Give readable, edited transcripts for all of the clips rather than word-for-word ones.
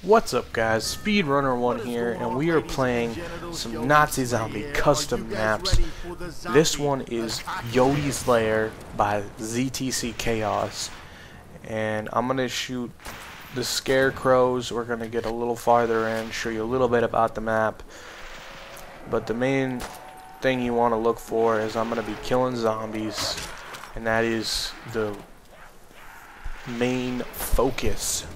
What's up guys, Speedrunner1 here, and we are playing some Nazi Zombie custom maps. This one is Yote's Lair by ZTC Chaos, and I'm going to shoot the scarecrows. We're going to get a little farther in, show you a little bit about the map, but the main thing you want to look for is I'm going to be killing zombies, and that is the main focus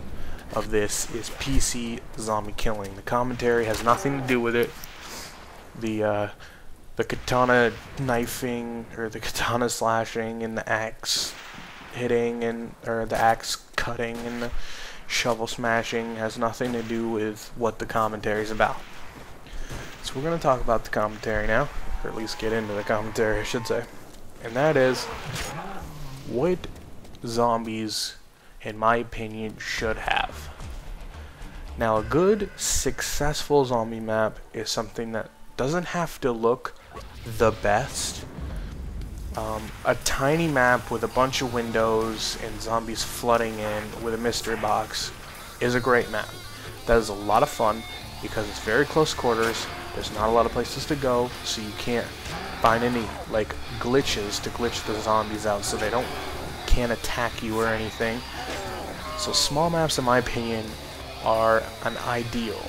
of this is PC zombie killing. The commentary has nothing to do with it. The katana knifing or the katana slashing and the axe hitting or the axe cutting and the shovel smashing has nothing to do with what the commentary is about. So we're going to talk about the commentary now, or at least get into the commentary, I should say. And that is what zombies, in my opinion, should have. Now, a good, successful zombie map is something that doesn't have to look the best. A tiny map with a bunch of windows and zombies flooding in with a mystery box is a great map. That is a lot of fun because it's very close quarters. There's not a lot of places to go, so you can't find any like glitches to glitch the zombies out so they can't attack you or anything. So small maps, in my opinion, are an ideal.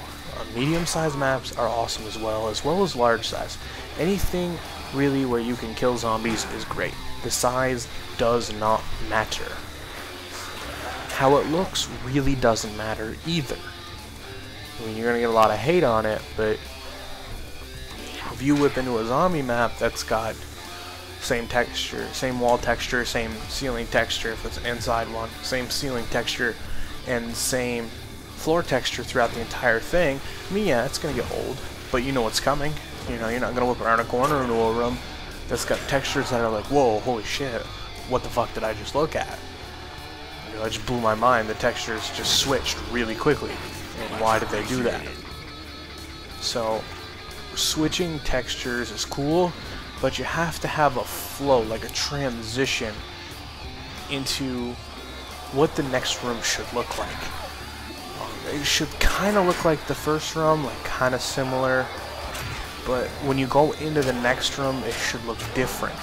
Medium-sized maps are awesome as well as large size. Anything really where you can kill zombies is great. The size does not matter. How it looks really doesn't matter either. I mean, you're gonna get a lot of hate on it, but if you whip into a zombie map that's got same texture, same wall texture, same ceiling texture if it's an inside one, same ceiling texture, and same floor texture throughout the entire thing, I mean, yeah, it's gonna get old, but you know what's coming. You know, you're not gonna whip around a corner into a room that's got textures that are like, whoa, holy shit, what the fuck did I just look at? You know, it just blew my mind. The textures just switched really quickly, and why did they do that? So, switching textures is cool, but you have to have a flow, like a transition into what the next room should look like. It should kind of look like the first room, like kind of similar, but when you go into the next room, it should look different.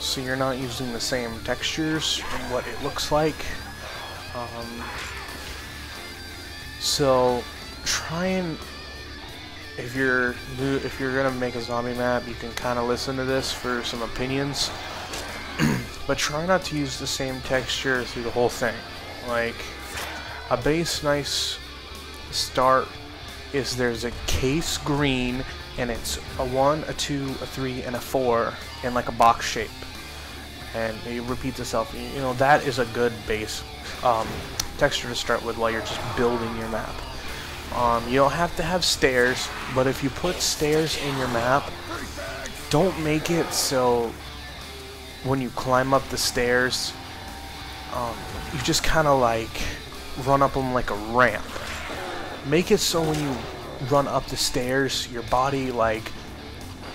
So you're not using the same textures and what it looks like. So try and, if you're gonna make a zombie map, you can kind of listen to this for some opinions, but try not to use the same texture through the whole thing. Like, a base nice start is there's a case green and it's a 1, a 2, a 3, and a 4 in like a box shape, and it repeats itself. You know, that is a good base texture to start with while you're just building your map. You don't have to have stairs, but if you put stairs in your map, don't make it so when you climb up the stairs, you just kind of like run up them like a ramp. Make it so when you run up the stairs, your body like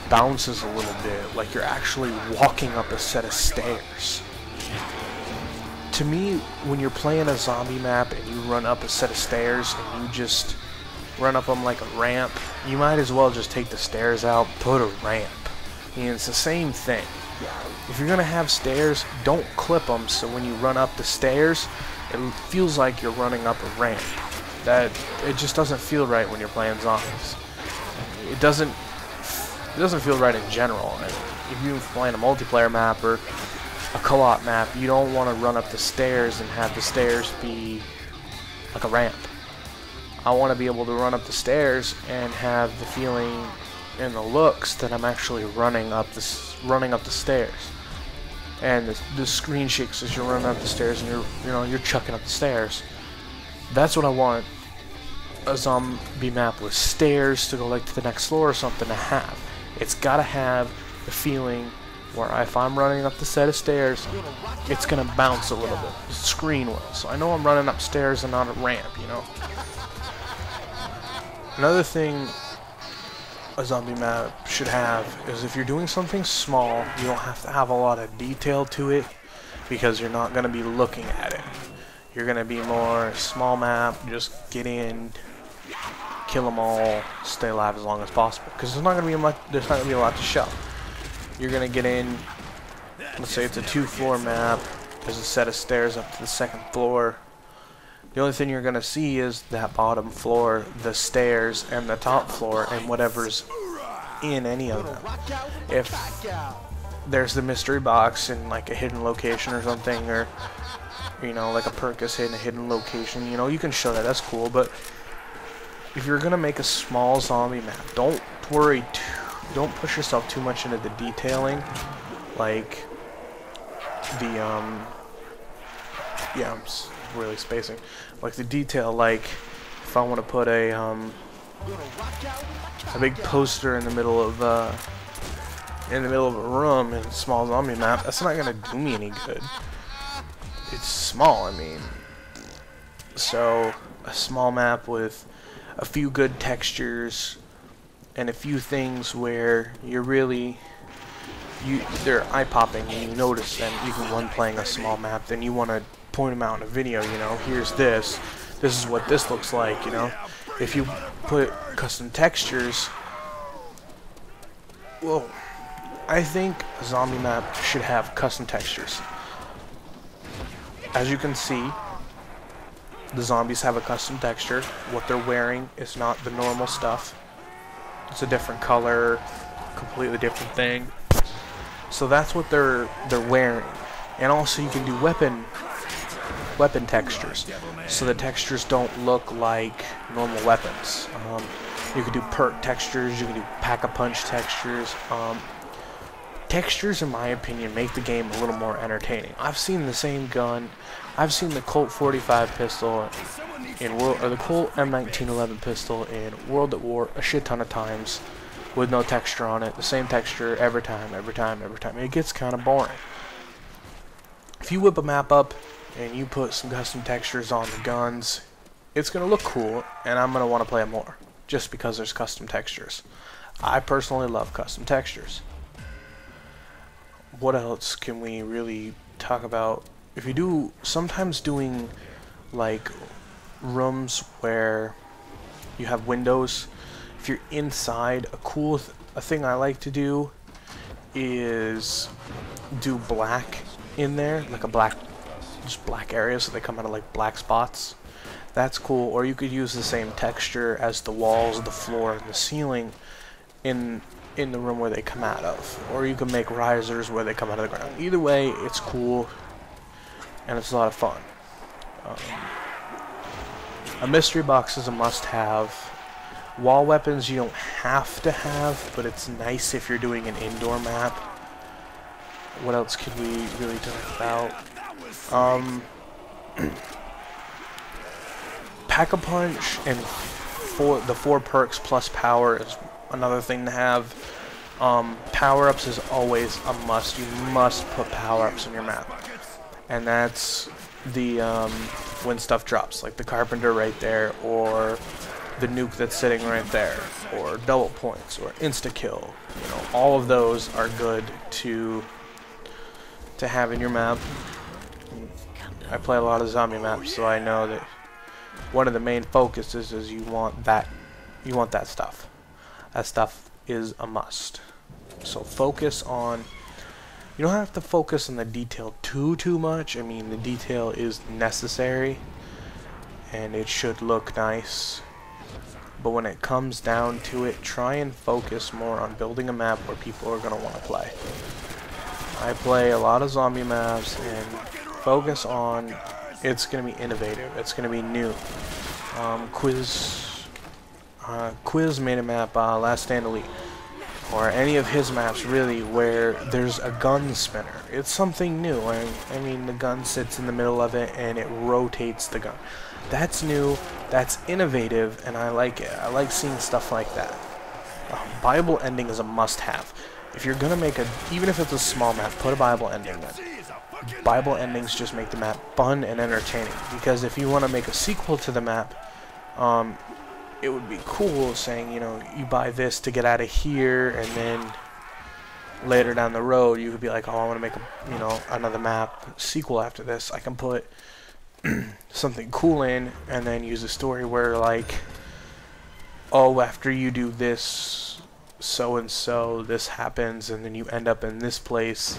bounces a little bit, like you're actually walking up a set of stairs. To me, when you're playing a zombie map and you run up a set of stairs and you just run up them like a ramp, you might as well just take the stairs out, put a ramp. I mean, it's the same thing. If you're gonna have stairs, don't clip them so when you run up the stairs, it feels like you're running up a ramp. It just doesn't feel right when you're playing zombies. It doesn't feel right in general. If you're playing a multiplayer map or a co-op map, you don't want to run up the stairs and have the stairs be like a ramp. I want to be able to run up the stairs and have the feeling and the looks that I'm actually running up the stairs. And the screen shakes as you're running up the stairs, and you're chucking up the stairs. That's what I want a zombie map with stairs to go like to the next floor or something to have. It's gotta have the feeling where if I'm running up the set of stairs, it's gonna bounce a little bit. The screen will. So I know I'm running upstairs and not a ramp, you know. Another thing a zombie map should have is if you're doing something small, you don't have to have a lot of detail to it because you're not going to be looking at it. you're gonna be more small map, just get in, kill them all, stay alive as long as possible. Because there's not gonna be much. There's not gonna be a lot to show. You're gonna get in. Let's say it's a 2-floor map. There's a set of stairs up to the 2nd floor. The only thing you're gonna see is that bottom floor, the stairs, and the top floor, and whatever's in any of them. If there's the mystery box in like a hidden location or something, or you know, like a perk is hidden, a hidden location, you know, you can show that. That's cool. But if you're gonna make a small zombie map, don't don't push yourself too much into the detailing, like the yeah, I'm really spacing, like the detail. Like if I want to put a big poster in the middle of a room in a small zombie map, that's not gonna do me any good. It's small, I mean. So a small map with a few good textures and a few things where you're really they're eye-popping and you notice them even when playing a small map, then you want to point them out in a video, you know, here's this is what this looks like, you know. If you put custom textures, whoa, I think a zombie map should have custom textures. As you can see, the zombies have a custom texture. What they're wearing is not the normal stuff. It's a different color, completely different thing. So that's what they're wearing. And also you can do weapon textures, so the textures don't look like normal weapons. You can do perk textures, you can do pack-a-punch textures. Textures, in my opinion, make the game a little more entertaining. I've seen the same gun. I've seen the Colt 45 pistol or the Colt M1911 pistol in World at War a shit ton of times with no texture on it. The same texture every time. It gets kind of boring. If you whip a map up and you put some custom textures on the guns, it's going to look cool, and I'm going to want to play it more just because there's custom textures. I personally love custom textures. What else can we really talk about? If you do, sometimes doing like rooms where you have windows, if you're inside, a thing I like to do is do black in there, like just black areas, so they come out of like black spots. That's cool. Or you could use the same texture as the walls, the floor, and the ceiling in the room where they come out of. Or you can make risers where they come out of the ground. Either way, it's cool and it's a lot of fun. A mystery box is a must-have. Wall weapons you don't have to have, but it's nice if you're doing an indoor map. What else could we really talk about? Pack-a-punch and the 4 perks plus power is another thing to have. Power-ups is always a must. You must put power-ups in your map. And that's the when stuff drops, like the carpenter right there, or the nuke that's sitting right there, or double points, or insta-kill. You know, all of those are good to have in your map. I play a lot of zombie maps, so I know that one of the main focuses is you want that stuff. That stuff is a must. So focus on, you don't have to focus on the detail too much. I mean, the detail is necessary and it should look nice, but when it comes down to it, try and focus more on building a map where people are going to want to play. I play a lot of zombie maps and focus on it's going to be innovative, it's going to be new. Quiz made a map, Last Stand Elite, or any of his maps really, where there's a gun spinner. It's something new. I mean, the gun sits in the middle of it and it rotates the gun. That's new, that's innovative, and I like it. I like seeing stuff like that. Bible ending is a must-have. If you're gonna make even if it's a small map, put a Bible ending in. Bible endings just make the map fun and entertaining, because if you want to make a sequel to the map, it would be cool saying, you know, you buy this to get out of here, and then later down the road you could be like, oh, I want to make another map sequel after this. I can put something cool in, and then use a story where like, oh, after you do this, so and so, this happens, and then you end up in this place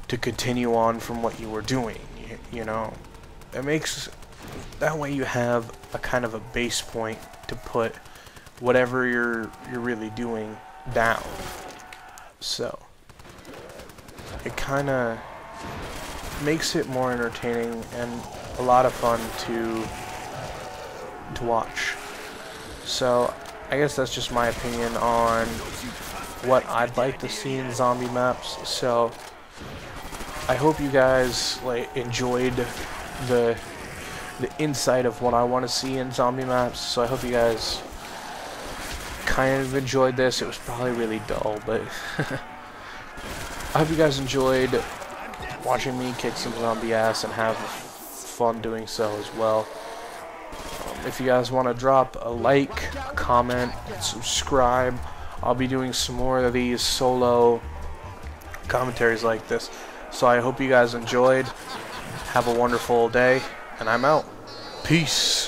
to continue on from what you were doing. You know, it makes that way you have a kind of a base point to put whatever you're really doing down. So it kind of makes it more entertaining and a lot of fun to watch. So I guess that's just my opinion on what I'd like to see in zombie maps. So I hope you guys like enjoyed the insight of what I want to see in zombie maps. So I hope you guys kind of enjoyed this. It was probably really dull, but I hope you guys enjoyed watching me kick some zombie ass and have fun doing so as well. If you guys want to drop a like, a comment, subscribe, I'll be doing some more of these solo commentaries like this. So I hope you guys enjoyed. Have a wonderful day, and I'm out. Peace.